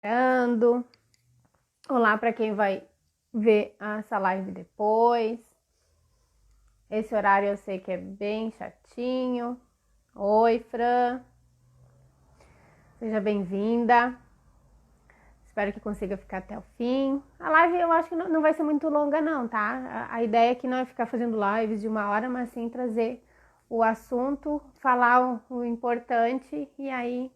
Ando. Olá para quem vai ver essa live depois. Esse horário eu sei que é bem chatinho. Oi, Fran. Seja bem-vinda. Espero que consiga ficar até o fim. A live eu acho que não vai ser muito longa não, tá? A ideia aqui não é ficar fazendo lives de 1 hora, mas sim trazer o assunto, falar o importante e aí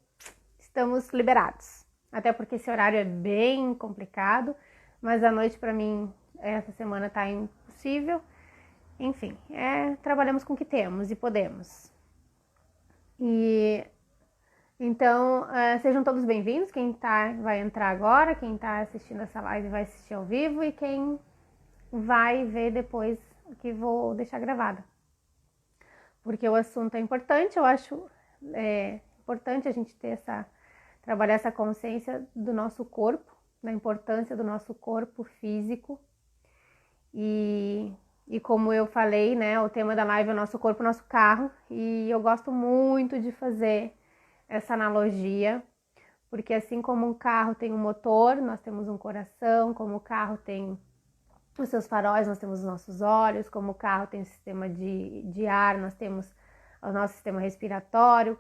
estamos liberados. Até porque esse horário é bem complicado, mas a noite para mim essa semana tá impossível. Enfim, trabalhamos com o que temos e podemos. E então, sejam todos bem-vindos. Quem vai entrar agora, quem está assistindo essa live vai assistir ao vivo e quem vai ver depois que vou deixar gravada. Porque o assunto é importante, eu acho importante a gente ter trabalhar essa consciência do nosso corpo, da importância do nosso corpo físico. E como eu falei, né, o tema da live é o nosso corpo, nosso carro. E eu gosto muito de fazer essa analogia, porque assim como um carro tem um motor, nós temos um coração, como o carro tem os seus faróis, nós temos os nossos olhos, como o carro tem o sistema de ar, nós temos o nosso sistema respiratório,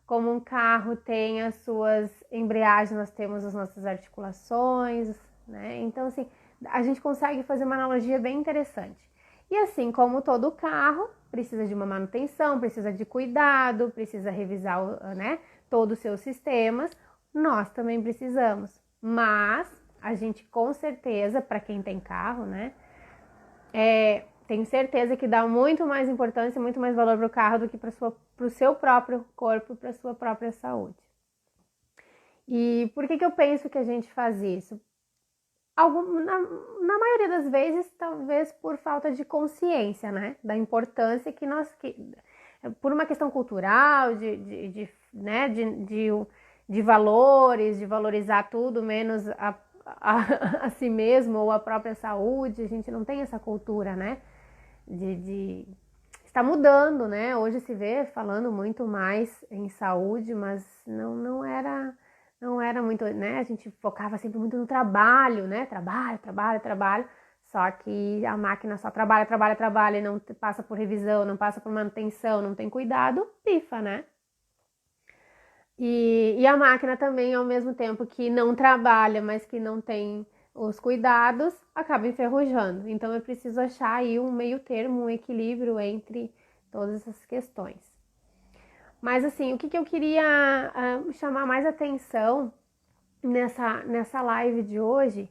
como um carro tem as suas embreagens, nós temos as nossas articulações, né? Então, assim, a gente consegue fazer uma analogia bem interessante. E assim como todo carro, precisa de uma manutenção, precisa de cuidado, precisa revisar, né, todos os seus sistemas, nós também precisamos. Mas a gente com certeza, para quem tem carro, né, tenho certeza que dá muito mais importância, muito mais valor para o carro do que para o seu próprio corpo, para a sua própria saúde. E por que eu penso que a gente faz isso? Na maioria das vezes, talvez por falta de consciência, né? Da importância por uma questão cultural, né? De valores, de valorizar tudo, menos a si mesmo ou a própria saúde. A gente não tem essa cultura, né? Está mudando, né? Hoje se vê falando muito mais em saúde, mas não era muito, né? A gente focava sempre muito no trabalho, né? Trabalho, trabalho, trabalho. Só que a máquina só trabalha, trabalha, trabalha e não passa por revisão, não passa por manutenção, não tem cuidado, pifa, né? E a máquina também, ao mesmo tempo que não trabalha, mas que não tem os cuidados, acaba enferrujando. Então é preciso achar aí um meio termo, um equilíbrio entre todas essas questões. Mas assim, o que eu queria chamar mais atenção nessa live de hoje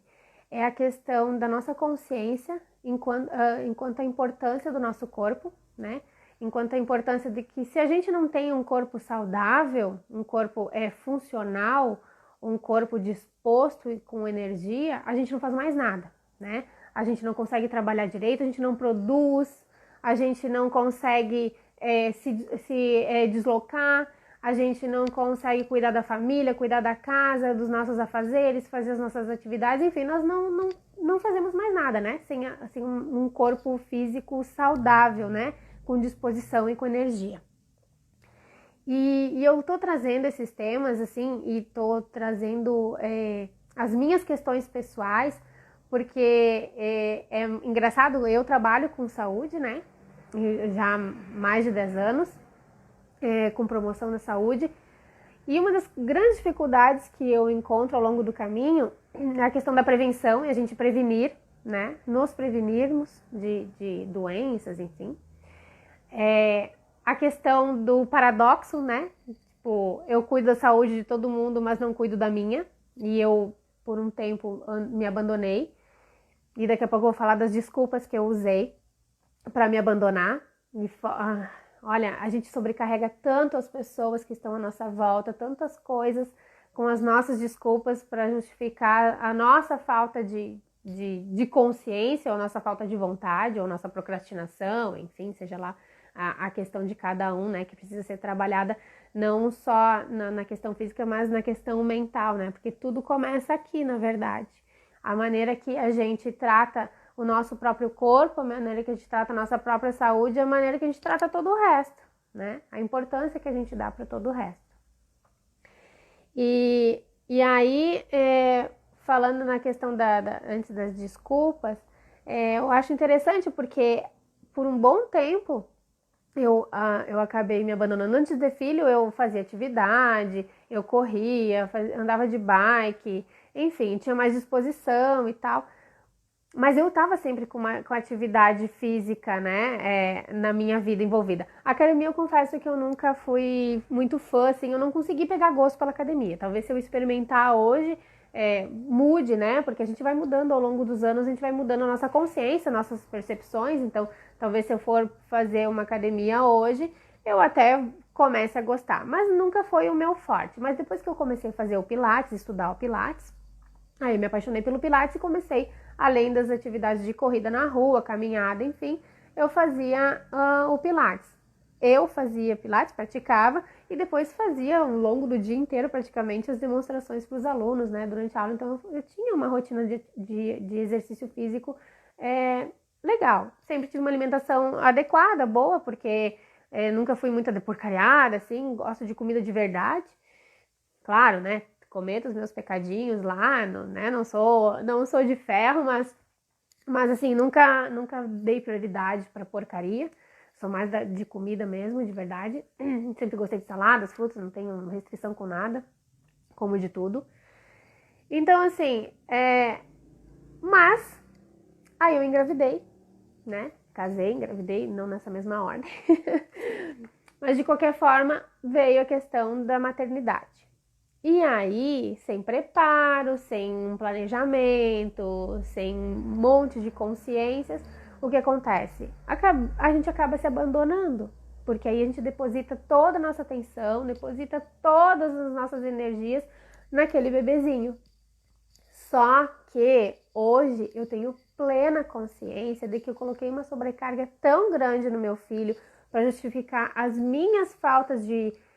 é a questão da nossa consciência enquanto a importância do nosso corpo, né? Enquanto a importância de que se a gente não tem um corpo saudável, um corpo funcional, um corpo disposto e com energia, a gente não faz mais nada, né? A gente não consegue trabalhar direito, a gente não produz, a gente não consegue se deslocar, a gente não consegue cuidar da família, cuidar da casa, dos nossos afazeres, fazer as nossas atividades, enfim, nós não fazemos mais nada, né? Sem um corpo físico saudável, né? Com disposição e com energia. E eu tô trazendo esses temas, assim, e tô trazendo as minhas questões pessoais, porque é engraçado, eu trabalho com saúde, né? Já há mais de 10 anos, com promoção da saúde. E uma das grandes dificuldades que eu encontro ao longo do caminho é a questão da prevenção e a gente prevenir, né? Nos prevenirmos de doenças, enfim. A questão do paradoxo, né? Tipo, eu cuido da saúde de todo mundo, mas não cuido da minha. E eu, por um tempo, me abandonei. E daqui a pouco eu vou falar das desculpas que eu usei para me abandonar. Olha, a gente sobrecarrega tanto as pessoas que estão à nossa volta, tantas coisas com as nossas desculpas para justificar a nossa falta de consciência, ou nossa falta de vontade, ou nossa procrastinação, enfim, seja lá a questão de cada um, né, que precisa ser trabalhada não só na questão física, mas na questão mental, né, porque tudo começa aqui, na verdade. A maneira que a gente trata o nosso próprio corpo, a maneira que a gente trata a nossa própria saúde, a maneira que a gente trata todo o resto, né? A importância que a gente dá para todo o resto. E E aí, falando na questão antes das desculpas, eu acho interessante porque por um bom tempo eu acabei me abandonando. Antes de ter filho, eu fazia atividade, eu corria, andava de bike, enfim, tinha mais disposição e tal. Mas eu estava sempre com atividade física, né, na minha vida envolvida. A academia, eu confesso que eu nunca fui muito fã, assim, eu não consegui pegar gosto pela academia. Talvez se eu experimentar hoje, mude, né, porque a gente vai mudando ao longo dos anos, a gente vai mudando a nossa consciência, nossas percepções. Então, talvez se eu for fazer uma academia hoje, eu até comece a gostar. Mas nunca foi o meu forte. Mas depois que eu comecei a fazer o Pilates, estudar o Pilates, aí eu me apaixonei pelo Pilates e comecei, além das atividades de corrida na rua, caminhada, enfim, eu fazia o Pilates. Eu fazia Pilates, praticava, e depois fazia ao longo do dia inteiro praticamente as demonstrações para os alunos, né, durante a aula. Então eu tinha uma rotina de exercício físico legal. Sempre tive uma alimentação adequada, boa, porque nunca fui muito porcariada, assim, gosto de comida de verdade. Claro, né? Cometo os meus pecadinhos lá, né? Não sou de ferro, mas assim, nunca dei prioridade para porcaria. Sou mais de comida mesmo, de verdade. Sempre gostei de saladas, frutas, não tenho restrição com nada, como de tudo. Então, assim, mas aí eu engravidei, né? Casei, engravidei, não nessa mesma ordem. Mas de qualquer forma, veio a questão da maternidade. E aí, sem preparo, sem um planejamento, sem um monte de consciências, o que acontece? A gente acaba se abandonando, porque aí a gente deposita toda a nossa atenção, deposita todas as nossas energias naquele bebezinho. Só que hoje eu tenho plena consciência de que eu coloquei uma sobrecarga tão grande no meu filho para justificar as minhas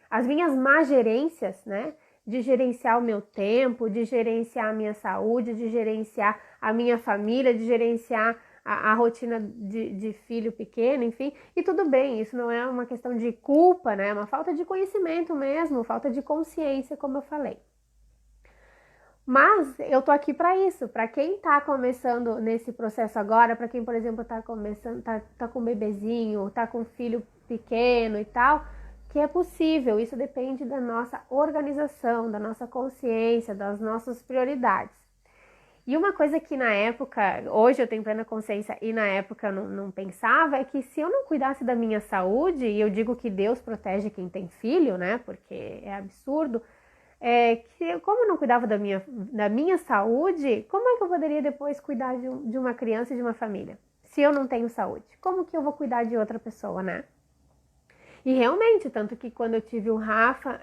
as minhas má gerências, né? De gerenciar o meu tempo, de gerenciar a minha saúde, de gerenciar a minha família, de gerenciar a rotina de filho pequeno, enfim. E tudo bem, isso não é uma questão de culpa, né? É uma falta de conhecimento mesmo, falta de consciência, como eu falei. Mas eu tô aqui para isso, para quem tá começando nesse processo agora, para quem, por exemplo, tá começando, tá com um bebezinho, tá com um filho pequeno e tal, que é possível. Isso depende da nossa organização, da nossa consciência, das nossas prioridades. E uma coisa que na época, hoje eu tenho plena consciência e na época eu não pensava, é que se eu não cuidasse da minha saúde, e eu digo que Deus protege quem tem filho, né? Porque é absurdo. Que como eu não cuidava da minha saúde, como é que eu poderia depois cuidar de uma criança e de uma família? Se eu não tenho saúde, como que eu vou cuidar de outra pessoa, né? E realmente, tanto que quando eu tive o Rafa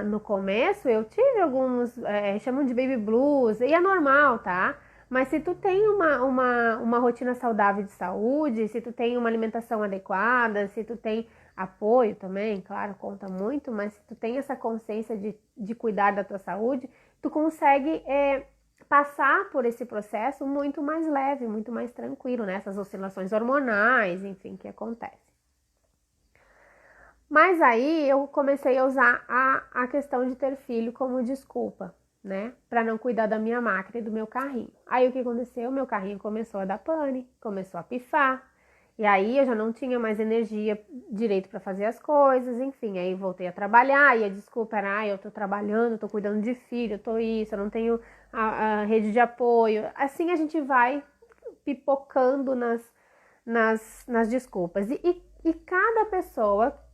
no começo, eu tive alguns, chamam de baby blues, e é normal, tá? Mas se tu tem uma rotina saudável de saúde, se tu tem uma alimentação adequada, se tu tem apoio também, claro, conta muito, mas se tu tem essa consciência de cuidar da tua saúde, tu consegue passar por esse processo muito mais leve, muito mais tranquilo, né? Essas oscilações hormonais, enfim, que acontecem. Mas aí eu comecei a usar a questão de ter filho como desculpa, né? Para não cuidar da minha máquina e do meu carrinho. Aí o que aconteceu? Meu carrinho começou a dar pane, começou a pifar. E aí eu já não tinha mais energia direito para fazer as coisas, enfim. Aí voltei a trabalhar e a desculpa era, eu tô trabalhando, tô cuidando de filho, tô isso, eu não tenho a rede de apoio. Assim a gente vai pipocando nas desculpas. E cada pessoa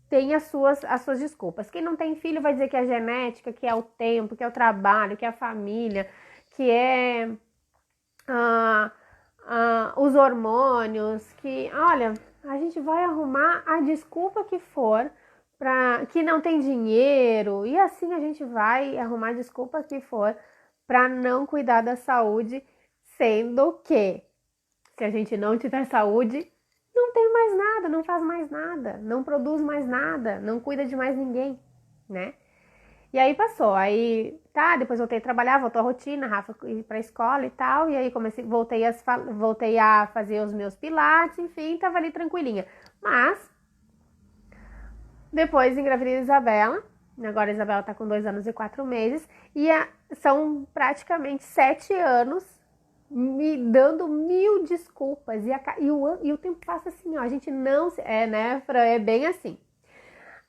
tem as suas desculpas. Quem não tem filho vai dizer que é a genética, que é o tempo, que é o trabalho, que é a família, que é os hormônios, que, olha, a gente vai arrumar a desculpa que for, que não tem dinheiro, e assim a gente vai arrumar a desculpa que for para não cuidar da saúde, sendo que se a gente não tiver saúde, não tem mais nada, não faz mais nada, não produz mais nada, não cuida de mais ninguém, né? E aí passou, aí tá, depois voltei a trabalhar, voltou a rotina, Rafa ir pra escola e tal, e aí voltei a fazer os meus pilates, enfim, tava ali tranquilinha. Mas depois engravidei a Isabela, Agora a Isabela tá com 2 anos e 4 meses. E são praticamente 7 anos me dando mil desculpas. E o tempo passa assim, ó. A gente não... né, Fran? É bem assim.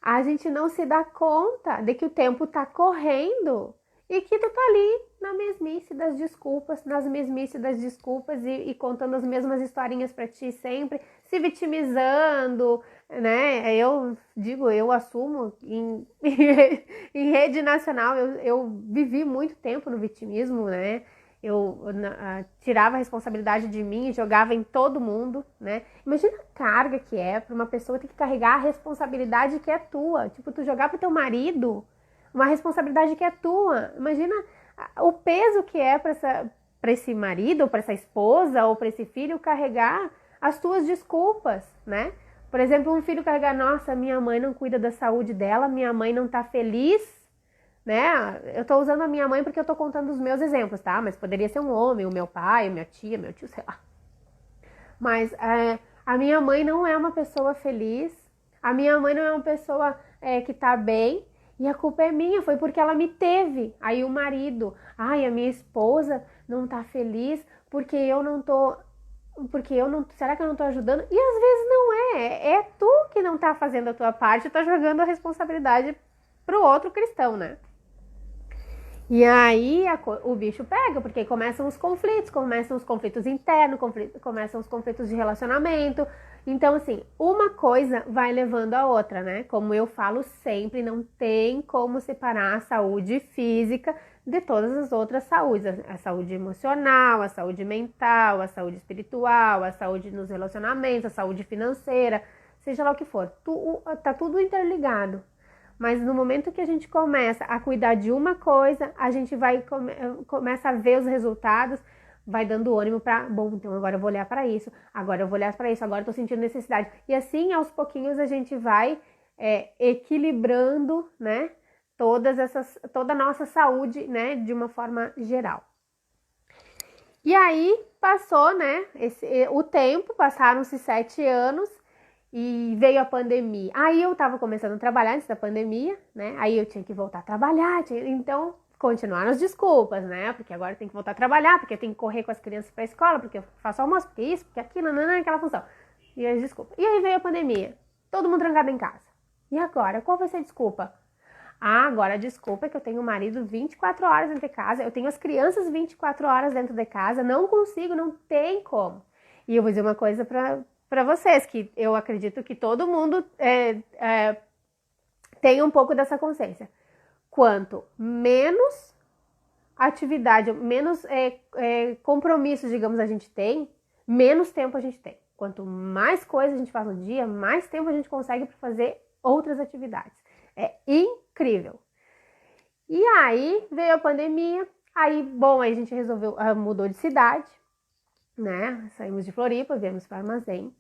A gente não se dá conta de que o tempo tá correndo e que tu tá ali na mesmice das desculpas, nas mesmice das desculpas e contando as mesmas historinhas pra ti sempre, se vitimizando, né? Eu digo, eu assumo em rede nacional, eu vivi muito tempo no vitimismo, né? Eu tirava a responsabilidade de mim e jogava em todo mundo, né? Imagina a carga que é para uma pessoa ter que carregar a responsabilidade que é tua. Tipo, tu jogar pro teu marido uma responsabilidade que é tua. Imagina o peso que é para esse marido, ou para essa esposa, ou para esse filho carregar as tuas desculpas, né? Por exemplo, um filho carregar, nossa, minha mãe não cuida da saúde dela, minha mãe não tá feliz, né? Eu tô usando a minha mãe porque eu tô contando os meus exemplos, tá? Mas poderia ser um homem, o meu pai, a minha tia, meu tio, sei lá. Mas a minha mãe não é uma pessoa feliz, a minha mãe não é uma pessoa que tá bem, e a culpa é minha, foi porque ela me teve. Aí o marido, ai, a minha esposa não tá feliz porque eu não tô... Porque eu não... Será que eu não tô ajudando? E às vezes não é. É tu que não tá fazendo a tua parte e tá jogando a responsabilidade pro outro cristão, né? E aí o bicho pega, porque começam os conflitos internos, começam os conflitos de relacionamento. Então, assim, uma coisa vai levando a outra, né? Como eu falo sempre, não tem como separar a saúde física de todas as outras saúdes. A saúde emocional, a saúde mental, a saúde espiritual, a saúde nos relacionamentos, a saúde financeira, seja lá o que for. Tá tudo interligado. Mas no momento que a gente começa a cuidar de uma coisa, a gente começa a ver os resultados, vai dando ânimo para, bom, então agora eu vou olhar para isso, agora eu vou olhar para isso, agora eu tô sentindo necessidade. E assim, aos pouquinhos, a gente vai equilibrando, né, toda a nossa saúde, né, de uma forma geral. E aí, passou, né, o tempo, passaram-se 7 anos, e veio a pandemia. Aí eu tava começando a trabalhar antes da pandemia, né? Aí eu tinha que voltar a trabalhar. Então, continuaram as desculpas, né? Porque agora tem que voltar a trabalhar, porque tem que correr com as crianças pra escola, porque eu faço almoço, porque isso, porque aquilo, aquela função. E as desculpas. E aí veio a pandemia. Todo mundo trancado em casa. E agora? Qual vai ser a desculpa? Ah, agora a desculpa é que eu tenho o marido 24 horas dentro de casa, eu tenho as crianças 24 horas dentro de casa, não consigo, não tem como. E eu vou dizer uma coisa para vocês, que eu acredito que todo mundo tem um pouco dessa consciência. Quanto menos atividade, menos compromissos, digamos, a gente tem, menos tempo a gente tem. Quanto mais coisas a gente faz no dia, mais tempo a gente consegue para fazer outras atividades. É incrível. E aí veio a pandemia, aí a gente resolveu, mudou de cidade, né? Saímos de Floripa, viemos para Armazém.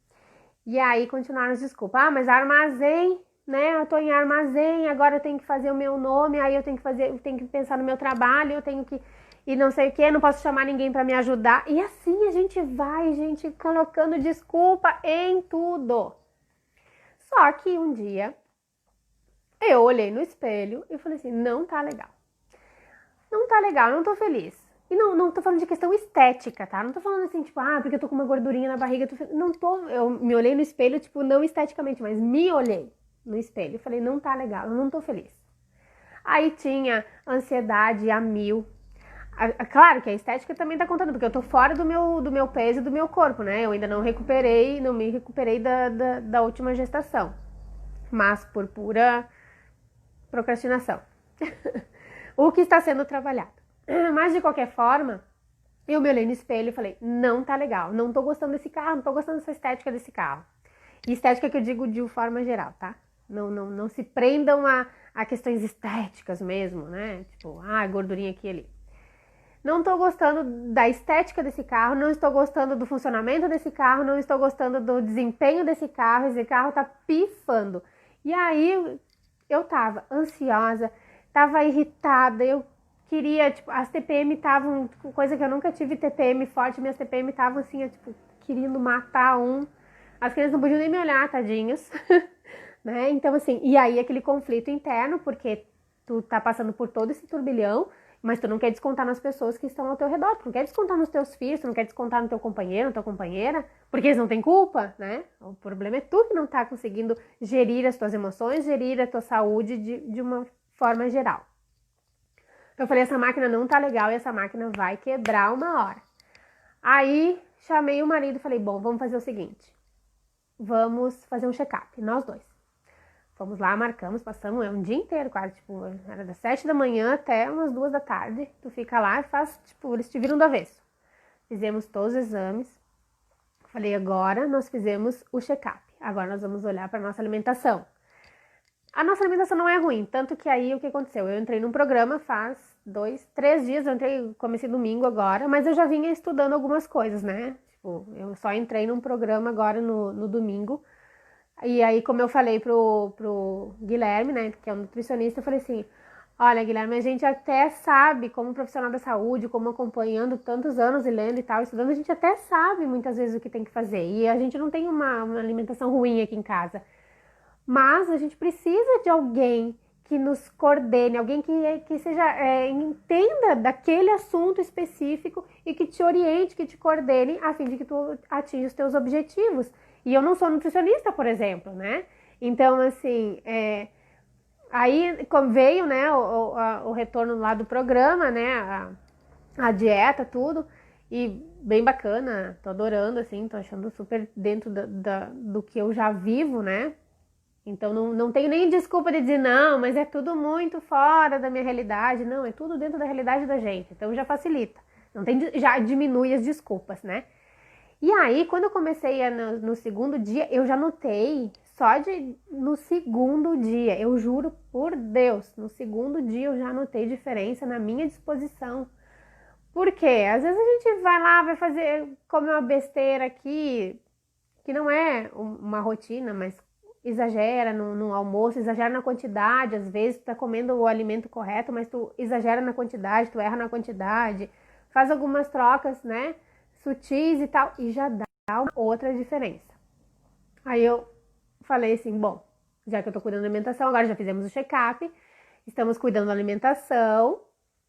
E aí continuaram as desculpas. Ah, mas armazém, né? Eu tô em armazém, agora eu tenho que fazer o meu nome, aí eu tenho que pensar no meu trabalho, eu tenho que... E não sei o que, não posso chamar ninguém para me ajudar. E assim a gente vai, gente, colocando desculpa em tudo. Só que um dia eu olhei no espelho e falei assim, não tá legal. Não tá legal, não tô feliz. E não tô falando de questão estética, tá? Não tô falando assim, tipo, porque eu tô com uma gordurinha na barriga. Não tô... Eu me olhei no espelho, tipo, não esteticamente, mas me olhei no espelho e falei, não tá legal, eu não tô feliz. Aí tinha ansiedade a mil. Claro que a estética também tá contando, porque eu tô fora do meu peso e do meu corpo, né? Eu ainda não me recuperei da última gestação. Mas por pura procrastinação. O que está sendo trabalhado. Mas de qualquer forma, eu me olhei no espelho e falei, não tá legal, não tô gostando desse carro, não tô gostando dessa estética desse carro. E estética que eu digo de forma geral, tá? Não se prendam a questões estéticas mesmo, né? Tipo, gordurinha aqui e ali. Não tô gostando da estética desse carro, não estou gostando do funcionamento desse carro, não estou gostando do desempenho desse carro, esse carro tá pifando. E aí eu tava ansiosa, tava irritada, eu queria, tipo, as TPM estavam, coisa que eu nunca tive TPM forte, minhas TPM estavam assim, tipo, querendo matar um. As crianças não podiam nem me olhar, tadinhos. Né? Então, assim, e aí aquele conflito interno, porque Tu tá passando por todo esse turbilhão, mas tu não quer descontar nas pessoas que estão ao teu redor, tu não quer descontar nos teus filhos, tu não quer descontar no teu companheiro, na tua companheira, porque eles não têm culpa, né? O problema é tu que não tá conseguindo gerir as tuas emoções, gerir a tua saúde de uma forma geral. Eu falei, essa máquina não tá legal e essa máquina vai quebrar uma hora. Aí chamei o marido e falei, bom, vamos fazer o seguinte, vamos fazer um check-up, nós dois. Fomos lá, marcamos, passamos um dia inteiro quase, tipo, era das 7 da manhã até umas 2 da tarde. Tu fica lá e faz, tipo, eles te viram do avesso. Fizemos todos os exames. Falei, agora nós fizemos o check-up. Agora nós vamos olhar para nossa alimentação. A nossa alimentação não é ruim, tanto que aí o que aconteceu? Eu entrei num programa faz 2, 3 dias, comecei domingo agora, mas eu já vinha estudando algumas coisas, né? Tipo, eu só entrei num programa agora no domingo. E aí, como eu falei pro Guilherme, né, que é um nutricionista, eu falei assim, olha, Guilherme, a gente até sabe, como profissional da saúde, como acompanhando tantos anos e lendo e tal, estudando, a gente até sabe muitas vezes o que tem que fazer. E a gente não tem uma alimentação ruim aqui em casa. Mas a gente precisa de alguém que nos coordene, alguém que seja, entenda daquele assunto específico e que te oriente, que te coordene, a fim de que tu atinja os teus objetivos. E eu não sou nutricionista, por exemplo, né? Então, assim, aí veio, né, o retorno lá do programa, né, a dieta, tudo, e bem bacana, tô adorando, assim, tô achando super dentro do que eu já vivo, né? Então não tenho nem desculpa de dizer não, mas é tudo muito fora da minha realidade. Não, é tudo dentro da realidade da gente. Então já facilita. Não tem, já diminui as desculpas, né? E aí, quando eu comecei no segundo dia, eu já notei, no segundo dia, eu juro por Deus, no segundo dia eu já notei diferença na minha disposição. Por quê? Às vezes a gente vai lá, comer uma besteira aqui, que não é uma rotina, mas exagera no almoço, exagera na quantidade, às vezes tu tá comendo o alimento correto, mas tu exagera na quantidade, tu erra na quantidade, faz algumas trocas, né, sutis e tal, e já dá uma outra diferença. Aí eu falei assim, bom, já que eu tô cuidando da alimentação, agora já fizemos o check-up, estamos cuidando da alimentação,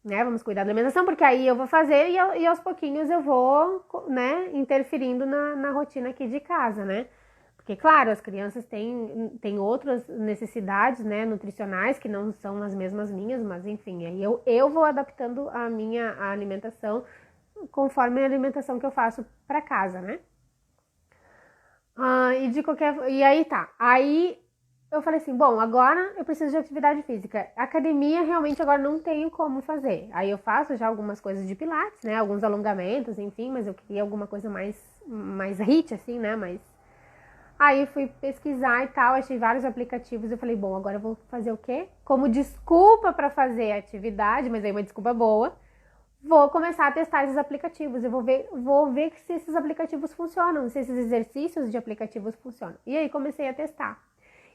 né, vamos cuidar da alimentação, porque aí eu vou fazer e aos pouquinhos eu vou, né, interferindo na rotina aqui de casa, né. Porque, claro, as crianças têm outras necessidades, né, nutricionais que não são as mesmas minhas, mas enfim, aí eu vou adaptando a minha alimentação conforme a alimentação que eu faço para casa, né? E aí tá. Aí eu falei assim, bom, agora eu preciso de atividade física. Academia realmente agora não tenho como fazer. Aí eu faço já algumas coisas de pilates, né, alguns alongamentos, enfim, mas eu queria alguma coisa mais HIIT, assim, né, Aí fui pesquisar e tal, achei vários aplicativos. Eu falei, bom, agora eu vou fazer o quê? Como desculpa para fazer a atividade, mas aí uma desculpa boa, vou começar a testar esses aplicativos. Eu vou ver se esses aplicativos funcionam, se esses exercícios de aplicativos funcionam. E aí comecei a testar.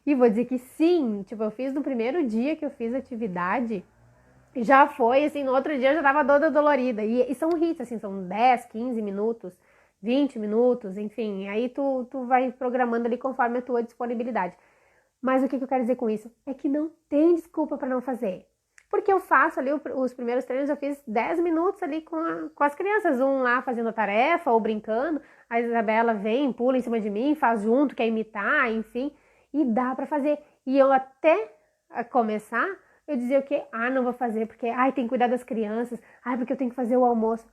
E vou dizer que sim, tipo, eu fiz no primeiro dia que eu fiz a atividade, já foi, assim, no outro dia eu já tava toda dolorida. E são hits, assim, são 10, 15 minutos. 20 minutos, enfim, aí tu vai programando ali conforme a tua disponibilidade. Mas o que eu quero dizer com isso? É que não tem desculpa para não fazer. Porque eu faço ali os primeiros treinos, eu fiz 10 minutos ali com as crianças, um lá fazendo a tarefa ou brincando, a Isabela vem, pula em cima de mim, faz junto, quer imitar, enfim, e dá para fazer. E eu até começar, eu dizia o quê? Não vou fazer porque, tem que cuidar das crianças, porque eu tenho que fazer o almoço.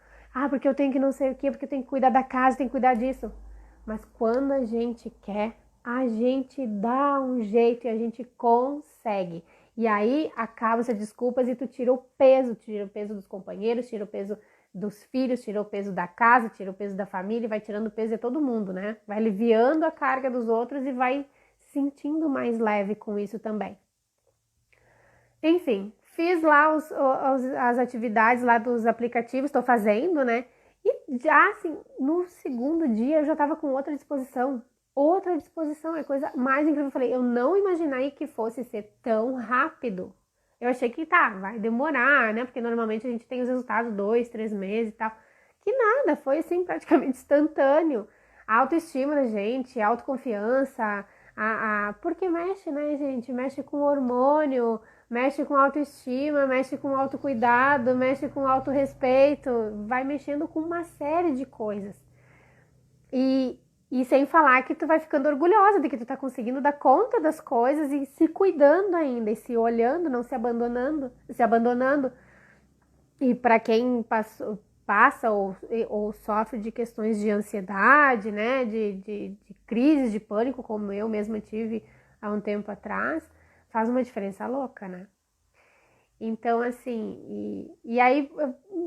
Porque eu tenho que não sei o quê, porque eu tenho que cuidar da casa, tenho que cuidar disso. Mas quando a gente quer, a gente dá um jeito e a gente consegue. E aí acaba essas desculpas e tu tira o peso dos companheiros, tira o peso dos filhos, tira o peso da casa, tira o peso da família, vai tirando o peso de todo mundo, né? Vai aliviando a carga dos outros e vai sentindo mais leve com isso também. Enfim, fiz lá as atividades lá dos aplicativos, estou fazendo, né? E já, assim, no segundo dia eu já estava com outra disposição. Outra disposição, é coisa mais incrível. Eu falei, eu não imaginei que fosse ser tão rápido. Eu achei que vai demorar, né? Porque normalmente a gente tem os resultados 2, 3 meses e tal. Que nada, foi assim praticamente instantâneo. A autoestima da gente, a autoconfiança, porque mexe, né, gente? Mexe com o hormônio, mexe com autoestima, mexe com autocuidado, mexe com autorrespeito, vai mexendo com uma série de coisas. E sem falar que tu vai ficando orgulhosa de que tu tá conseguindo dar conta das coisas e se cuidando ainda, e se olhando, não se abandonando. E para quem passa ou sofre de questões de ansiedade, né, de crises de pânico, como eu mesma tive há um tempo atrás, faz uma diferença louca, né? Então, assim, e aí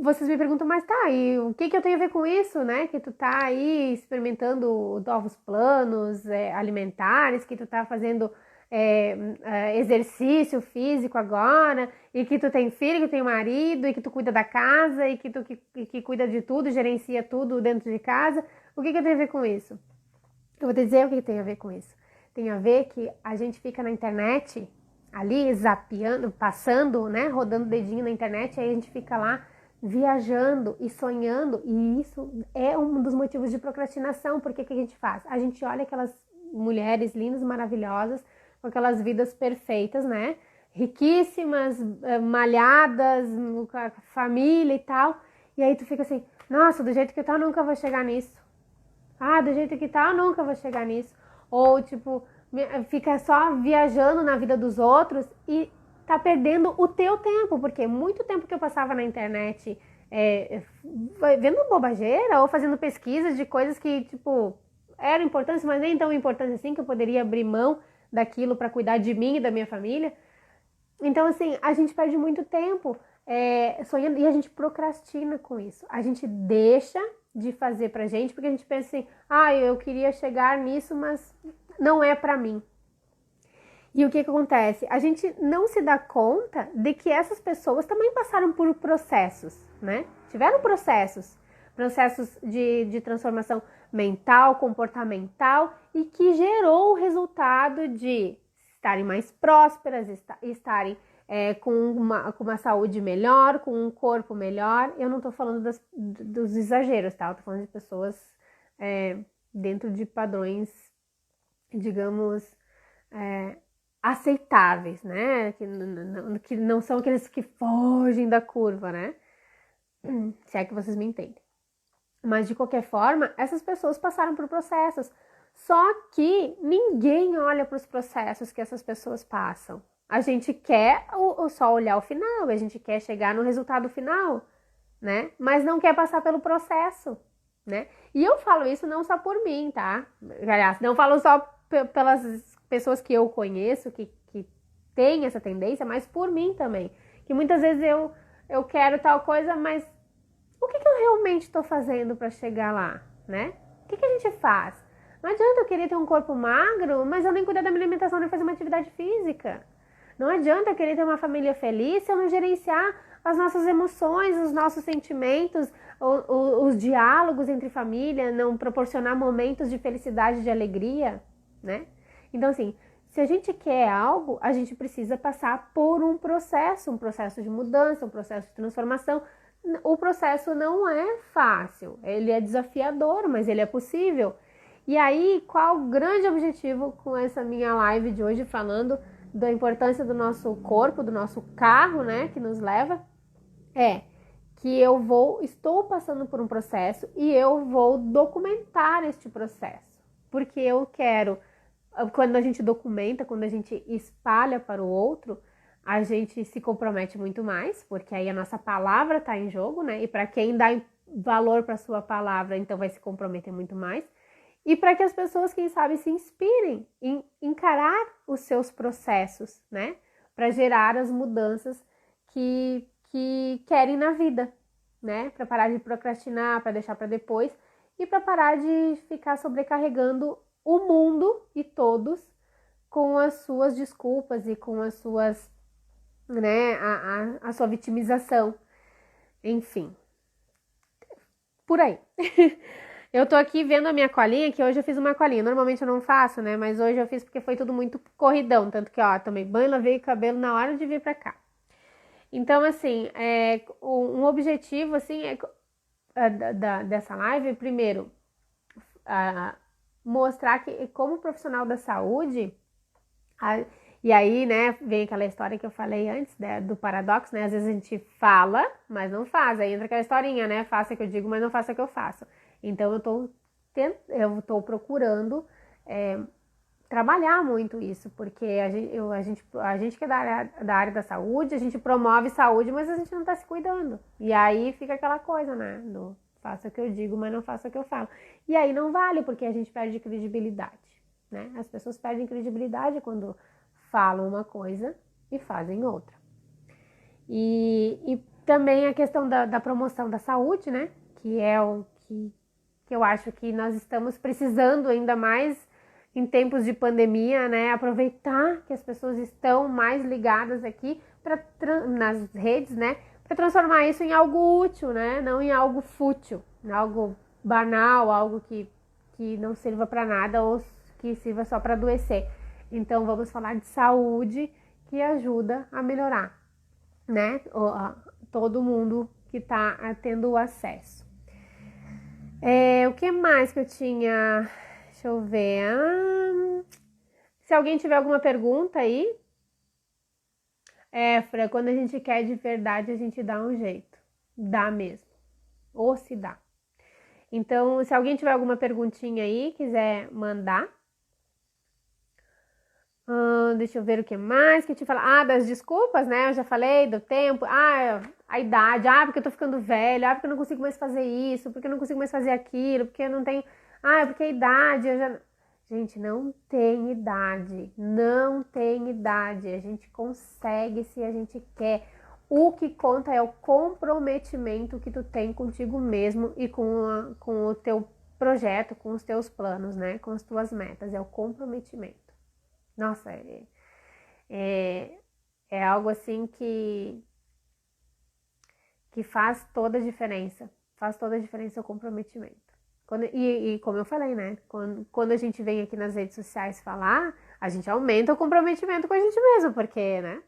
vocês me perguntam, mas tá, e o que eu tenho a ver com isso, né? Que tu tá aí experimentando novos planos alimentares, que tu tá fazendo exercício físico agora, e que tu tem filho, que tu tem marido, e que tu cuida da casa, e que tu que cuida de tudo, gerencia tudo dentro de casa. O que eu tenho a ver com isso? Eu vou te dizer o que tem a ver com isso. Tem a ver que a gente fica na internet ali zapeando, passando, né, rodando o dedinho na internet, aí a gente fica lá viajando e sonhando, e isso é um dos motivos de procrastinação, porque o que a gente faz? A gente olha aquelas mulheres lindas, maravilhosas, com aquelas vidas perfeitas, né, riquíssimas, malhadas, com a família e tal, e aí tu fica assim, nossa, do jeito que tá, eu nunca vou chegar nisso. Ah, do jeito que tá, eu nunca vou chegar nisso. Ou, tipo, fica só viajando na vida dos outros e tá perdendo o teu tempo, porque muito tempo que eu passava na internet vendo bobageira ou fazendo pesquisas de coisas que, tipo, eram importantes, mas nem tão importantes assim, que eu poderia abrir mão daquilo para cuidar de mim e da minha família. Então, assim, a gente perde muito tempo sonhando e a gente procrastina com isso. A gente deixa de fazer pra gente, porque a gente pensa assim, eu queria chegar nisso, mas não é pra mim. E o que acontece? A gente não se dá conta de que essas pessoas também passaram por processos, né? Tiveram processos de transformação mental, comportamental, e que gerou o resultado de estarem mais prósperas, estarem com uma saúde melhor, com um corpo melhor. Eu não tô falando dos exageros, tá? Eu tô falando de pessoas dentro de padrões, digamos, aceitáveis, né? Que não são aqueles que fogem da curva, né? Se é que vocês me entendem. Mas, de qualquer forma, essas pessoas passaram por processos. Só que ninguém olha para os processos que essas pessoas passam. A gente quer só olhar o final, a gente quer chegar no resultado final, né? Mas não quer passar pelo processo, né? E eu falo isso não só por mim, tá? Aliás, não falo só pelas pessoas que eu conheço, que têm essa tendência, mas por mim também. Que muitas vezes eu quero tal coisa, mas o que eu realmente estou fazendo para chegar lá, né? O que a gente faz? Não adianta eu querer ter um corpo magro, mas eu nem cuidar da minha alimentação nem fazer uma atividade física. Não adianta eu querer ter uma família feliz se eu não gerenciar as nossas emoções, os nossos sentimentos, os diálogos entre família, não proporcionar momentos de felicidade, de alegria, né? Então, assim, se a gente quer algo, a gente precisa passar por um processo de mudança, um processo de transformação. O processo não é fácil, ele é desafiador, mas ele é possível. E aí, qual o grande objetivo com essa minha live de hoje, falando da importância do nosso corpo, do nosso carro, né, que nos leva, é que estou passando por um processo e eu vou documentar este processo, porque eu quero, quando a gente documenta, quando a gente espalha para o outro, a gente se compromete muito mais, porque aí a nossa palavra está em jogo, né? E para quem dá valor para sua palavra, então vai se comprometer muito mais. E para que as pessoas, quem sabe, se inspirem em encarar os seus processos, né? Para gerar as mudanças que querem na vida, né? Para parar de procrastinar, para deixar para depois e para parar de ficar sobrecarregando o mundo e todos com as suas desculpas e com as suas, né, a sua vitimização, enfim, por aí. Eu tô aqui vendo a minha colinha, que hoje eu fiz uma colinha, normalmente eu não faço, né, mas hoje eu fiz porque foi tudo muito corridão, tanto que, ó, tomei banho, lavei o cabelo na hora de vir pra cá. Então, assim, um objetivo, assim, dessa live, primeiro, mostrar que como profissional da saúde, E aí, né, vem aquela história que eu falei antes, né, do paradoxo, né? Às vezes a gente fala, mas não faz. Aí entra aquela historinha, né? Faça o que eu digo, mas não faça o que eu faço. Então eu tô procurando trabalhar muito isso, porque a gente que é da área da saúde, a gente promove saúde, mas a gente não tá se cuidando. E aí fica aquela coisa, né? Do faça o que eu digo, mas não faça o que eu falo. E aí não vale, porque a gente perde credibilidade, né? As pessoas perdem credibilidade quando falam uma coisa e fazem outra. E também a questão da promoção da saúde, né? Que é o que eu acho que nós estamos precisando ainda mais em tempos de pandemia, né? Aproveitar que as pessoas estão mais ligadas aqui nas redes, né? Para transformar isso em algo útil, né? Não em algo fútil, em algo banal, algo que não sirva para nada ou que sirva só para adoecer. Então vamos falar de saúde que ajuda a melhorar, né? Todo mundo que está tendo acesso. O que mais que eu tinha? Deixa eu ver. Se alguém tiver alguma pergunta aí. Fra, quando a gente quer de verdade, a gente dá um jeito. Dá mesmo. Ou se dá. Então, se alguém tiver alguma perguntinha aí, quiser mandar. Deixa eu ver o que mais que eu te falar. Das desculpas, né? Eu já falei do tempo. A idade. Porque eu tô ficando velha. Porque eu não consigo mais fazer isso. Porque eu não consigo mais fazer aquilo. Porque eu não tenho... porque a idade... Gente, não tem idade. Não tem idade. A gente consegue se a gente quer. O que conta é o comprometimento que tu tem contigo mesmo e com o teu projeto, com os teus planos, né? Com as tuas metas. É o comprometimento. Nossa, é algo assim que faz toda a diferença. Faz toda a diferença o comprometimento. E como eu falei, né? Quando a gente vem aqui nas redes sociais falar, a gente aumenta o comprometimento com a gente mesmo, porque, né?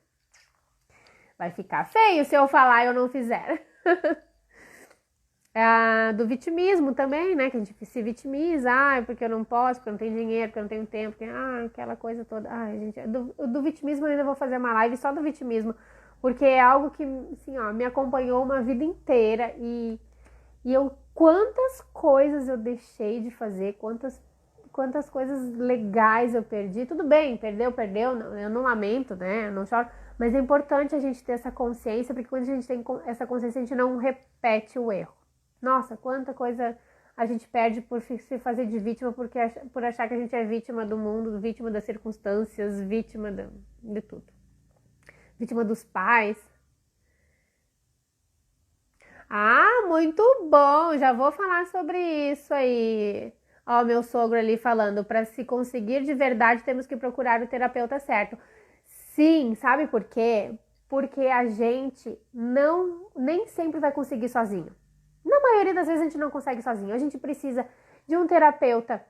Vai ficar feio se eu falar e eu não fizer. Do vitimismo também, né? Que a gente se vitimiza, porque eu não posso, porque eu não tenho dinheiro, porque eu não tenho tempo, porque, aquela coisa toda. Gente, do vitimismo eu ainda vou fazer uma live só do vitimismo, porque é algo que, assim, me acompanhou uma vida inteira e quantas coisas eu deixei de fazer, quantas coisas legais eu perdi. Tudo bem, perdeu, eu não lamento, né? Eu não choro, mas é importante a gente ter essa consciência, porque quando a gente tem essa consciência, a gente não repete o erro. Nossa, quanta coisa a gente perde por se fazer de vítima, por achar que a gente é vítima do mundo, vítima das circunstâncias, vítima de tudo. Vítima dos pais. Muito bom! Já vou falar sobre isso aí. Ó, meu sogro ali falando, para se conseguir de verdade, temos que procurar o terapeuta certo. Sim, sabe por quê? Porque a gente nem sempre vai conseguir sozinho. Na maioria das vezes a gente não consegue sozinho. A gente precisa de um terapeuta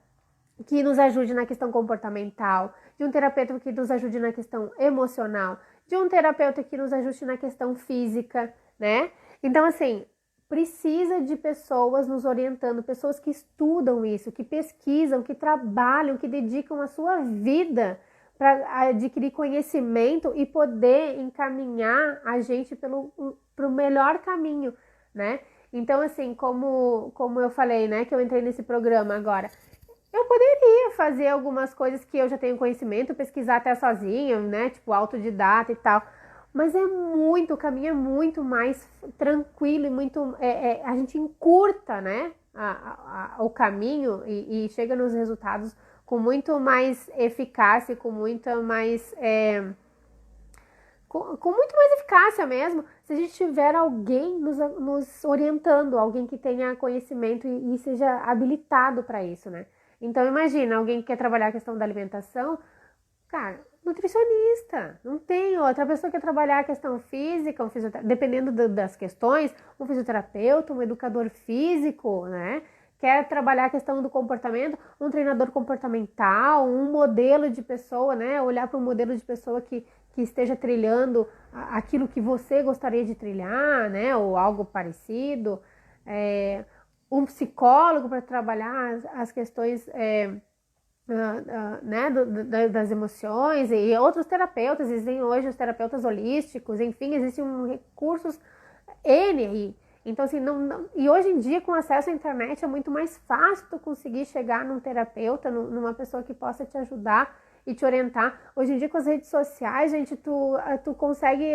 que nos ajude na questão comportamental, de um terapeuta que nos ajude na questão emocional, de um terapeuta que nos ajude na questão física, né? Então, assim, precisa de pessoas nos orientando, pessoas que estudam isso, que pesquisam, que trabalham, que dedicam a sua vida para adquirir conhecimento e poder encaminhar a gente para o melhor caminho, né? Então, assim, como eu falei, né, que eu entrei nesse programa agora, eu poderia fazer algumas coisas que eu já tenho conhecimento, pesquisar até sozinha, né, tipo autodidata e tal, mas o caminho é muito mais tranquilo e muito, a gente encurta, né, o caminho e chega nos resultados com muito mais eficácia, com muito mais eficácia mesmo, se a gente tiver alguém nos orientando, alguém que tenha conhecimento e seja habilitado para isso, né? Então imagina, alguém que quer trabalhar a questão da alimentação, cara, nutricionista, não tem outra pessoa que quer trabalhar a questão física, dependendo das questões, um fisioterapeuta, um educador físico, né? Quer trabalhar a questão do comportamento, um treinador comportamental, um modelo de pessoa, né? Olhar para um modelo de pessoa que esteja trilhando aquilo que você gostaria de trilhar, né? Ou algo parecido. Um psicólogo para trabalhar as questões né, das emoções, e outros terapeutas, existem hoje os terapeutas holísticos, enfim, existem recursos N aí. Então, assim, e hoje em dia, com acesso à internet, é muito mais fácil tu conseguir chegar num terapeuta, numa pessoa que possa te ajudar e te orientar. Hoje em dia, com as redes sociais, gente, tu consegue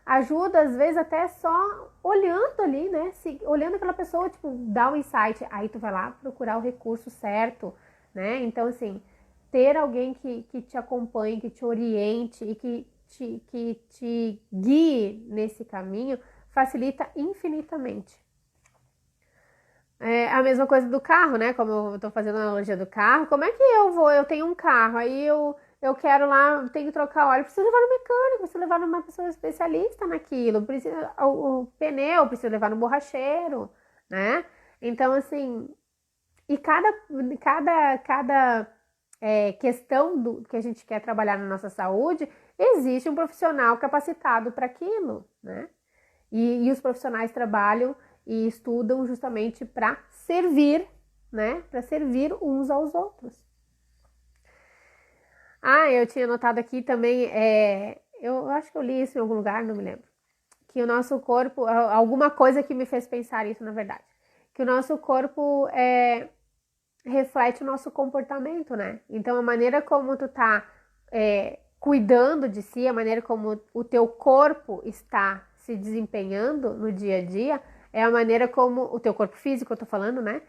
ajuda, às vezes, até só olhando ali, né? Olhando aquela pessoa, tipo, dá um insight. Aí tu vai lá procurar o recurso certo, né? Então, assim, ter alguém que te acompanhe, que te oriente e que te guie nesse caminho facilita infinitamente. É a mesma coisa do carro, né? Como eu tô fazendo a analogia do carro, como é que eu tenho um carro, aí eu quero lá, tenho que trocar óleo, preciso levar no mecânico, preciso levar numa pessoa especialista naquilo, o pneu, preciso levar no borracheiro, né? Então, assim, e cada questão que a gente quer trabalhar na nossa saúde, existe um profissional capacitado para aquilo, né? E os profissionais trabalham e estudam justamente para servir, né? Para servir uns aos outros. Eu tinha notado aqui também, eu acho que eu li isso em algum lugar, não me lembro, que o nosso corpo, alguma coisa que me fez pensar isso, na verdade, que o nosso corpo reflete o nosso comportamento, né? Então, a maneira como tu tá cuidando de si, a maneira como o teu corpo está se desempenhando no dia a dia, é a maneira como o teu corpo físico, eu tô falando, né?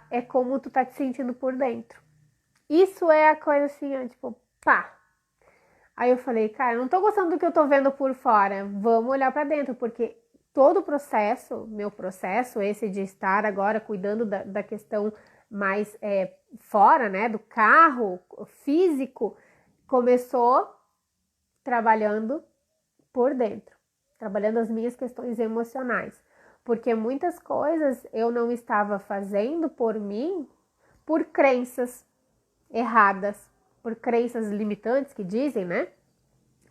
É como tu tá te sentindo por dentro. Isso é a coisa assim, tipo, pá. Aí eu falei, cara, não tô gostando do que eu tô vendo por fora. Vamos olhar para dentro, porque todo o processo, meu processo, esse de estar agora cuidando da questão mais fora, né, do carro físico, começou trabalhando por dentro, trabalhando as minhas questões emocionais, porque muitas coisas eu não estava fazendo por mim por crenças erradas, por crenças limitantes que dizem, né?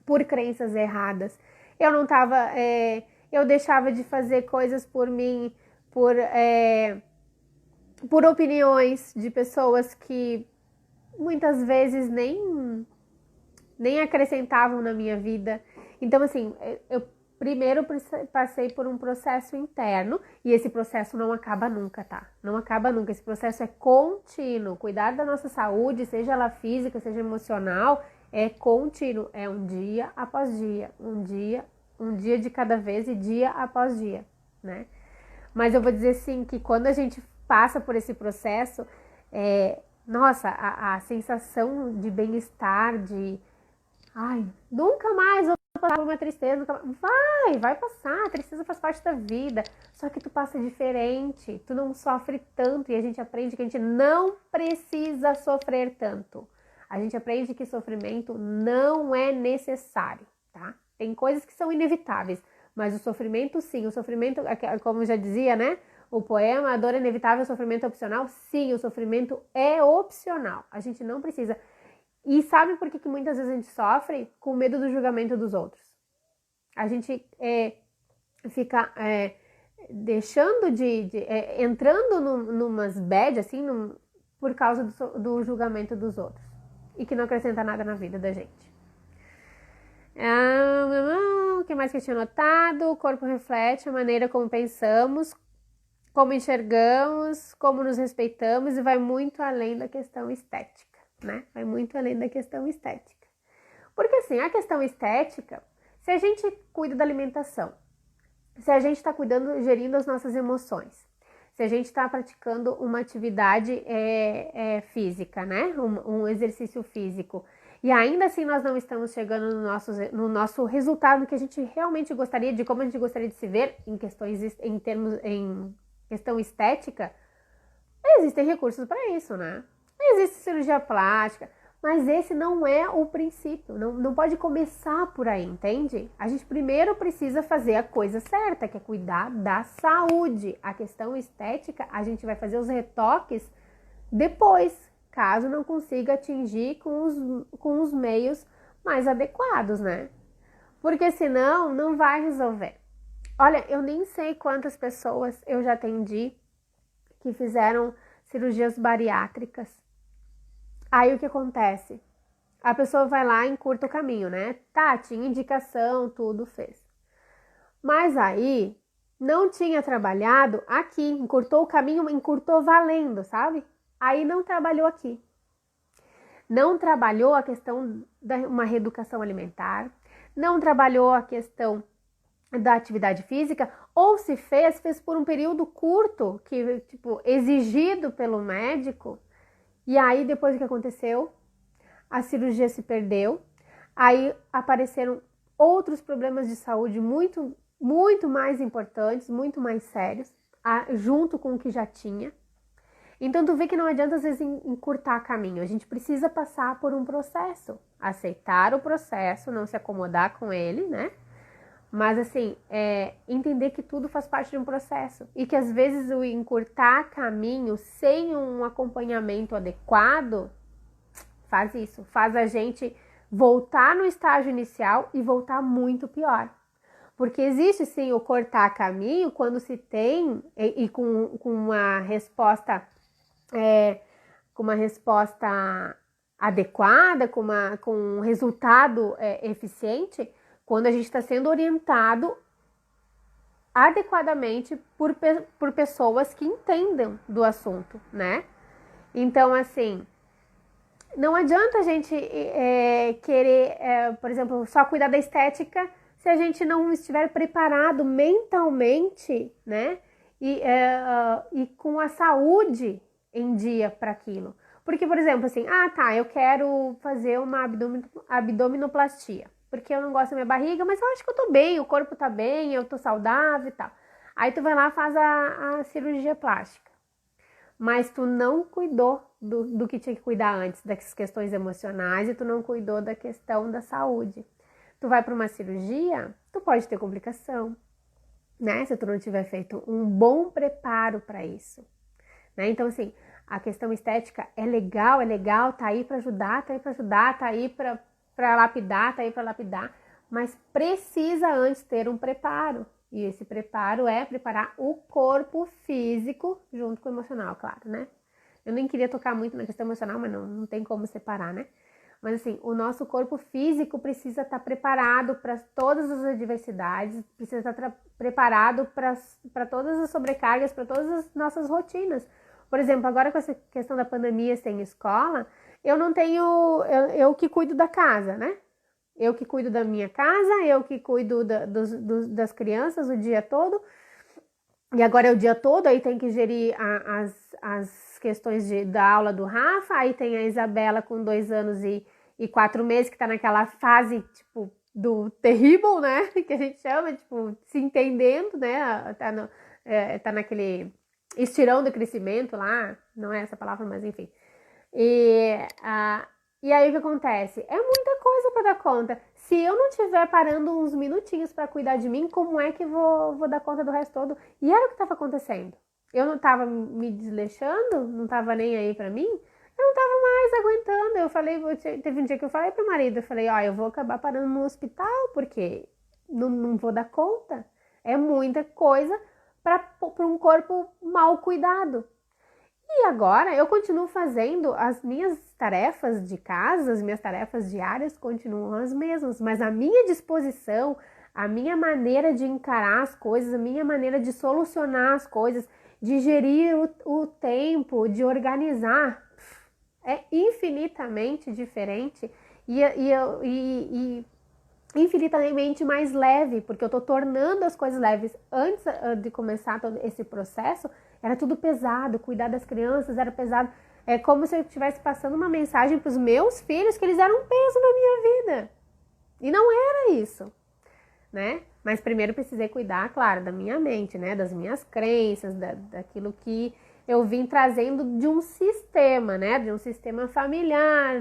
Por crenças erradas. Eu não estava, eu deixava de fazer coisas por mim, por opiniões de pessoas que muitas vezes nem acrescentavam na minha vida. Então, assim, eu primeiro passei por um processo interno e esse processo não acaba nunca, tá? Não acaba nunca. Esse processo é contínuo. Cuidar da nossa saúde, seja ela física, seja emocional, é contínuo. É um dia após dia, um dia de cada vez e dia após dia, né? Mas eu vou dizer assim que quando a gente passa por esse processo, nossa, a sensação de bem-estar, nunca mais vou passar por uma tristeza, vai passar, a tristeza faz parte da vida, só que tu passa diferente, tu não sofre tanto e a gente aprende que a gente não precisa sofrer tanto. A gente aprende que sofrimento não é necessário, tá? Tem coisas que são inevitáveis, mas o sofrimento sim, o sofrimento, como já dizia, né? O poema, a dor é inevitável, o sofrimento é opcional. Sim, o sofrimento é opcional, a gente não precisa. E sabe por que muitas vezes a gente sofre? Com medo do julgamento dos outros. A gente fica deixando entrando numas bad, assim, por causa do julgamento dos outros. E que não acrescenta nada na vida da gente. O que mais que eu tinha notado? O corpo reflete a maneira como pensamos, como enxergamos, como nos respeitamos e vai muito além da questão estética, né? Vai muito além da questão estética. Porque assim, a questão estética, se a gente cuida da alimentação, se a gente está cuidando, gerindo as nossas emoções, se a gente está praticando uma atividade física, né? Um exercício físico, e ainda assim nós não estamos chegando no nosso resultado que a gente realmente gostaria, de como a gente gostaria de se ver em questão estética, existem recursos para isso, né? Existe cirurgia plástica, mas esse não é o princípio, não pode começar por aí, entende? A gente primeiro precisa fazer a coisa certa, que é cuidar da saúde. A questão estética, a gente vai fazer os retoques depois, caso não consiga atingir com os meios mais adequados, né? Porque senão não vai resolver. Olha, eu nem sei quantas pessoas eu já atendi que fizeram cirurgias bariátricas Aí o que acontece? A pessoa vai lá e encurta o caminho, né? Tá, tinha indicação, tudo fez. Mas aí não tinha trabalhado aqui, encurtou o caminho, encurtou valendo, sabe? Aí não trabalhou aqui. Não trabalhou a questão da uma reeducação alimentar, não trabalhou a questão da atividade física, ou se fez, fez por um período curto, que tipo exigido pelo médico. E aí depois o que aconteceu? A cirurgia se perdeu. Aí apareceram outros problemas de saúde muito mais importantes, muito mais sérios, junto com o que já tinha. Então tu vê que não adianta às vezes encurtar caminho, a gente precisa passar por um processo, aceitar o processo, não se acomodar com ele, né? Mas assim, entender que tudo faz parte de um processo e que às vezes o encurtar caminho sem um acompanhamento adequado faz isso, faz a gente voltar no estágio inicial e voltar muito pior. Porque existe sim o cortar caminho quando se tem, e com uma resposta com uma resposta adequada, com um resultado eficiente, quando a gente está sendo orientado adequadamente por pessoas que entendam do assunto, né? Então, assim, não adianta a gente querer, por exemplo, só cuidar da estética se a gente não estiver preparado mentalmente, né? E com a saúde em dia para aquilo. Porque, por exemplo, assim, eu quero fazer uma abdominoplastia, porque eu não gosto da minha barriga, mas eu acho que eu tô bem, o corpo tá bem, eu tô saudável e tal. Aí tu vai lá e faz a cirurgia plástica. Mas tu não cuidou do que tinha que cuidar antes, das questões emocionais, e tu não cuidou da questão da saúde. Tu vai para uma cirurgia, tu pode ter complicação, né? Se tu não tiver feito um bom preparo para isso, né? Então, assim, a questão estética é legal, tá aí para ajudar, tá aí para lapidar, mas precisa antes ter um preparo. E esse preparo é preparar o corpo físico junto com o emocional, claro, né? Eu nem queria tocar muito na questão emocional, mas não tem como separar, né? Mas assim, o nosso corpo físico precisa estar preparado para todas as adversidades, precisa estar preparado para todas as sobrecargas, para todas as nossas rotinas. Por exemplo, agora com essa questão da pandemia sem escola, eu não tenho, eu que cuido da casa, né? Eu que cuido da minha casa, eu que cuido das crianças o dia todo. E agora é o dia todo, aí tem que gerir as questões da aula do Rafa, aí tem a Isabela com 2 anos e 4 meses, que tá naquela fase, tipo, do terrível, né? Que a gente chama, tipo, se entendendo, né? Tá naquele estirão do crescimento lá, não é essa palavra, mas enfim. E aí o que acontece? É muita coisa para dar conta. Se eu não estiver parando uns minutinhos para cuidar de mim, como é que vou dar conta do resto todo? E era o que estava acontecendo. Eu não estava me desleixando, não estava nem aí para mim. Eu não estava mais aguentando. Eu falei, teve um dia que eu falei pro marido, eu falei, eu vou acabar parando no hospital, porque não vou dar conta. É muita coisa para um corpo mal cuidado. E agora eu continuo fazendo as minhas tarefas de casa, as minhas tarefas diárias continuam as mesmas, mas a minha disposição, a minha maneira de encarar as coisas, a minha maneira de solucionar as coisas, de gerir o tempo, de organizar, é infinitamente diferente e infinitamente mais leve, porque eu tô tornando as coisas leves. Antes de começar todo esse processo, era tudo pesado, cuidar das crianças era pesado. É como se eu estivesse passando uma mensagem para os meus filhos que eles eram um peso na minha vida. E não era isso, né? Mas primeiro precisei cuidar, claro, da minha mente, né? Das minhas crenças, daquilo que eu vim trazendo de um sistema, né? De um sistema familiar.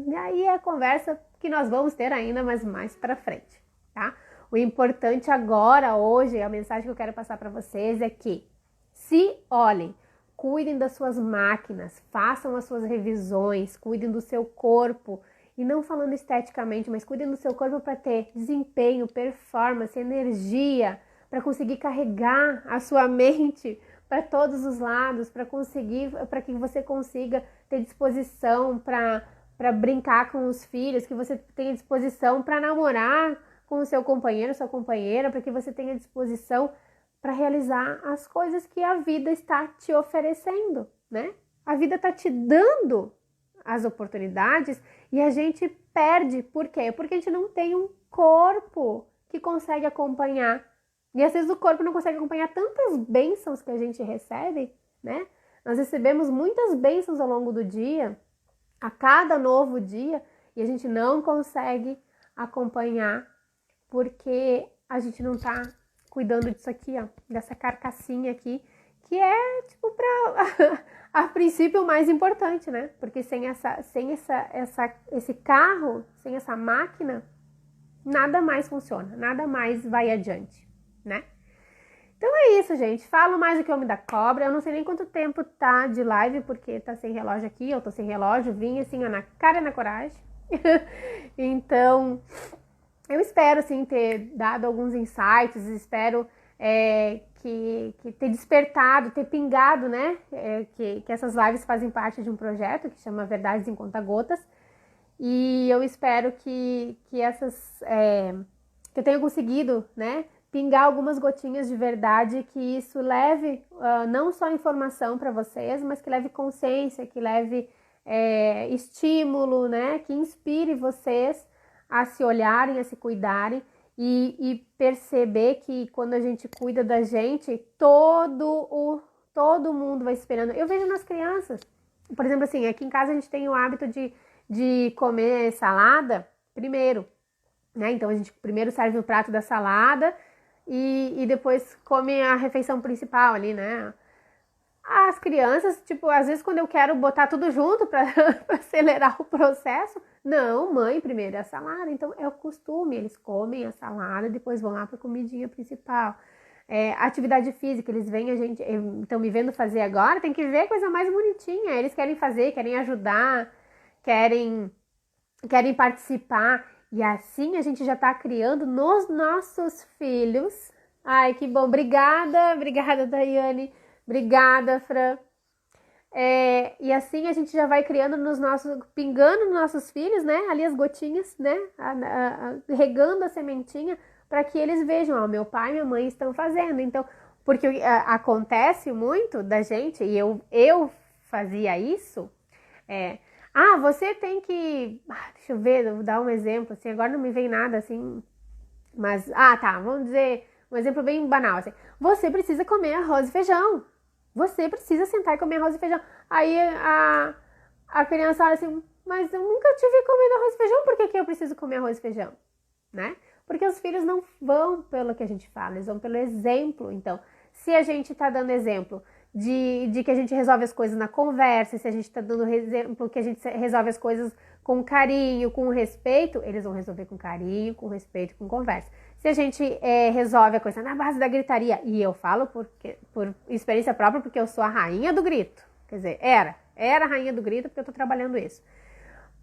E aí é a conversa que nós vamos ter ainda, mas mais para frente, tá? O importante agora, hoje, a mensagem que eu quero passar para vocês é que se olhem, cuidem das suas máquinas, façam as suas revisões, cuidem do seu corpo, e não falando esteticamente, mas cuidem do seu corpo para ter desempenho, performance, energia, para conseguir carregar a sua mente para todos os lados, para que você consiga ter disposição para brincar com os filhos, que você tenha disposição para namorar com o seu companheiro, sua companheira, para que você tenha disposição para realizar as coisas que a vida está te oferecendo, né? A vida está te dando as oportunidades e a gente perde. Por quê? Porque a gente não tem um corpo que consegue acompanhar. E às vezes o corpo não consegue acompanhar tantas bênçãos que a gente recebe, né? Nós recebemos muitas bênçãos ao longo do dia, a cada novo dia, e a gente não consegue acompanhar porque a gente não tá cuidando disso aqui, ó, dessa carcassinha aqui, que é, tipo, a princípio o mais importante, né? Porque sem esse carro, sem essa máquina, nada mais funciona, nada mais vai adiante, né? Então é isso, gente. Falo mais do que o homem da cobra. Eu não sei nem quanto tempo tá de live, porque tá sem relógio aqui, eu tô sem relógio, vim assim, ó, na cara e na coragem. Então, eu espero, assim, ter dado alguns insights, espero que ter despertado, ter pingado, né? Que essas lives fazem parte de um projeto que chama Verdades em Conta-Gotas. E eu espero que eu tenha conseguido, né? Pingar algumas gotinhas de verdade, que isso leve não só informação para vocês, mas que leve consciência, que leve estímulo, né? Que inspire vocês a se olharem, a se cuidarem e perceber que quando a gente cuida da gente, todo mundo vai esperando. Eu vejo nas crianças, por exemplo, assim, aqui em casa a gente tem o hábito de comer salada primeiro, né? Então a gente primeiro serve o prato da salada e depois come a refeição principal ali, né? As crianças, tipo, às vezes quando eu quero botar tudo junto para acelerar o processo, não, mãe, primeiro é a salada. Então é o costume, eles comem a salada e depois vão lá para a comidinha principal. Atividade física, eles veem a gente, estão me vendo fazer agora, tem que ver coisa mais bonitinha. Eles querem fazer, querem ajudar, querem participar. E assim a gente já tá criando nos nossos filhos. Ai, que bom. Obrigada, Daiane. Obrigada, Fran. E assim a gente já vai criando pingando nos nossos filhos, né? Ali as gotinhas, né? Regando a sementinha para que eles vejam, ó, meu pai e minha mãe estão fazendo. Então, porque acontece muito da gente, e eu fazia isso, você tem que... deixa eu ver, vou dar um exemplo, assim, agora não me vem nada, assim, mas... tá, vamos dizer um exemplo bem banal, assim. Você precisa comer arroz e feijão. Você precisa sentar e comer arroz e feijão. Aí a criança olha assim, mas eu nunca tive comendo arroz e feijão, por que eu preciso comer arroz e feijão? Né? Porque os filhos não vão pelo que a gente fala, eles vão pelo exemplo. Então, se a gente tá dando exemplo de que a gente resolve as coisas na conversa, se a gente tá dando exemplo que a gente resolve as coisas com carinho, com respeito, eles vão resolver com carinho, com respeito, com conversa. Se a gente resolve a coisa na base da gritaria, e eu falo por experiência própria, porque eu sou a rainha do grito, quer dizer, era a rainha do grito porque eu tô trabalhando isso.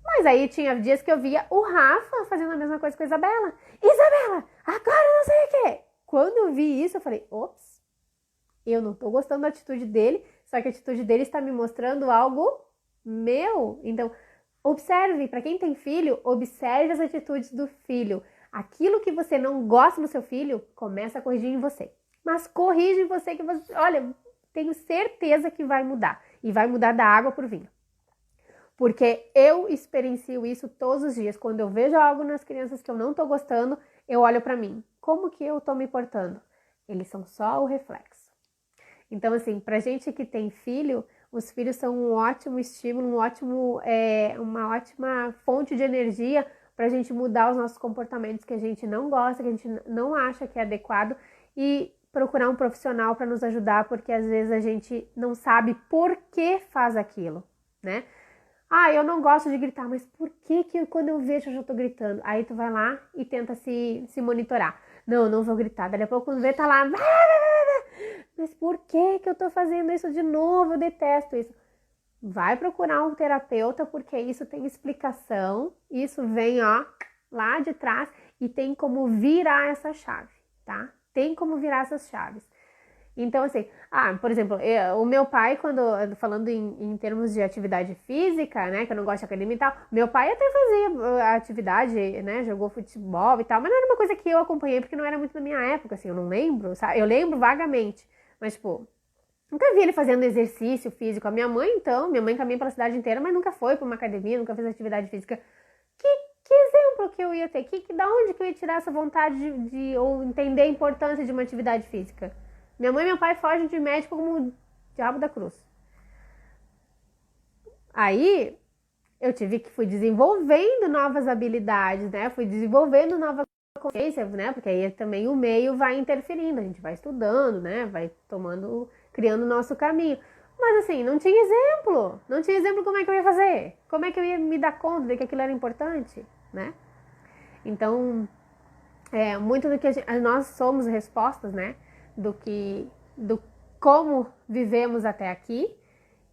Mas aí tinha dias que eu via o Rafa fazendo a mesma coisa com a Isabela. Isabela, agora não sei o quê. Quando eu vi isso, eu falei, ops, eu não tô gostando da atitude dele, só que a atitude dele está me mostrando algo meu. Então, observe, para quem tem filho, observe as atitudes do filho. Aquilo que você não gosta no seu filho, começa a corrigir em você. Mas corrige em você que você, olha, tenho certeza que vai mudar. E vai mudar da água pro vinho. Porque eu experiencio isso todos os dias. Quando eu vejo algo nas crianças que eu não tô gostando, eu olho para mim. Como que eu tô me portando? Eles são só o reflexo. Então, assim, pra gente que tem filho, os filhos são um ótimo estímulo, uma ótima fonte de energia pra gente mudar os nossos comportamentos que a gente não gosta, que a gente não acha que é adequado e procurar um profissional para nos ajudar, porque às vezes a gente não sabe por que faz aquilo, né? Eu não gosto de gritar, mas por que quando eu vejo eu já tô gritando? Aí tu vai lá e tenta se monitorar. Não vou gritar. Daqui a pouco quando vê, tá lá. Mas por que eu tô fazendo isso de novo? Eu detesto isso. Vai procurar um terapeuta, porque isso tem explicação. Isso vem, ó, lá de trás e tem como virar essa chave, tá? Tem como virar essas chaves. Então, assim, por exemplo, o meu pai, falando em termos de atividade física, né, que eu não gosto de academia e tal, meu pai até fazia atividade, né, jogou futebol e tal, mas não era uma coisa que eu acompanhei, porque não era muito da minha época, assim, eu não lembro, sabe? Eu lembro vagamente, mas, tipo, nunca vi ele fazendo exercício físico. A minha mãe, então, minha mãe caminha pela cidade inteira, mas nunca foi pra uma academia, nunca fez atividade física. Que, que exemplo que eu ia ter? Da onde que eu ia tirar essa vontade ou entender a importância de uma atividade física? Minha mãe e meu pai fogem de médico como o diabo da cruz. Aí, fui desenvolvendo novas habilidades, né? Fui desenvolvendo nova consciência, né? Porque aí também o meio vai interferindo, a gente vai estudando, né? Vai criando o nosso caminho. Mas assim, não tinha exemplo. Não tinha exemplo como é que eu ia fazer. Como é que eu ia me dar conta de que aquilo era importante, né? Então, muito do que nós somos respostas, né? Do como vivemos até aqui.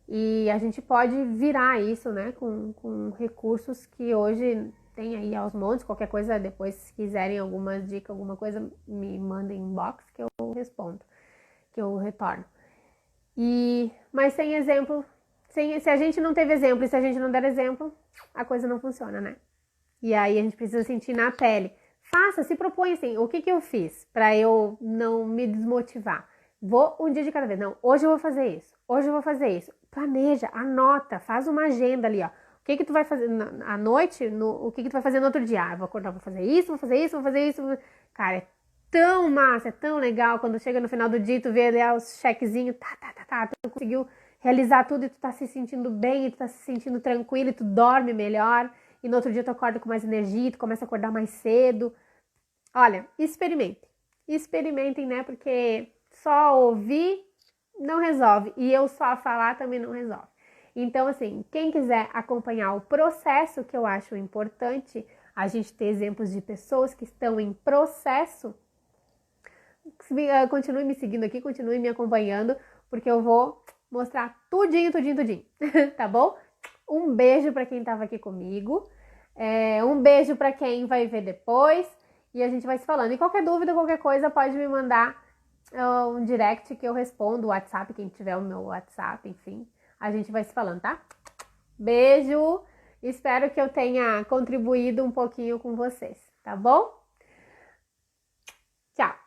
E a gente pode virar isso, né, com recursos que hoje tem aí aos montes. Qualquer coisa, depois, se quiserem alguma dica, alguma coisa, me mandem inbox que eu respondo, que eu retorno. Mas sem exemplo, se a gente não teve exemplo e se a gente não der exemplo, a coisa não funciona, né? E aí a gente precisa sentir na pele. Se propõe assim, o que eu fiz para eu não me desmotivar? Vou um dia de cada vez. Não, hoje eu vou fazer isso. Hoje eu vou fazer isso. Planeja, anota, faz uma agenda ali, ó. O que tu vai fazer à noite? O que tu vai fazer no outro dia? Eu vou acordar, vou fazer isso, vou fazer isso, vou fazer isso. Cara, é tão massa, é tão legal quando chega no final do dia, tu vê ali os chequezinhos, tu conseguiu realizar tudo e tu tá se sentindo bem, e tu tá se sentindo tranquilo, e tu dorme melhor, e no outro dia tu acorda com mais energia, tu começa a acordar mais cedo. Olha, experimentem, né, porque só ouvir não resolve, e eu só falar também não resolve. Então, assim, quem quiser acompanhar o processo, que eu acho importante, a gente ter exemplos de pessoas que estão em processo, continue me seguindo aqui, continue me acompanhando, porque eu vou mostrar tudinho, tá bom? Um beijo para quem estava aqui comigo, um beijo para quem vai ver depois, e a gente vai se falando. E qualquer dúvida, qualquer coisa, pode me mandar um direct que eu respondo, o WhatsApp, quem tiver o meu WhatsApp, enfim, a gente vai se falando, tá? Beijo, espero que eu tenha contribuído um pouquinho com vocês, tá bom? Tchau!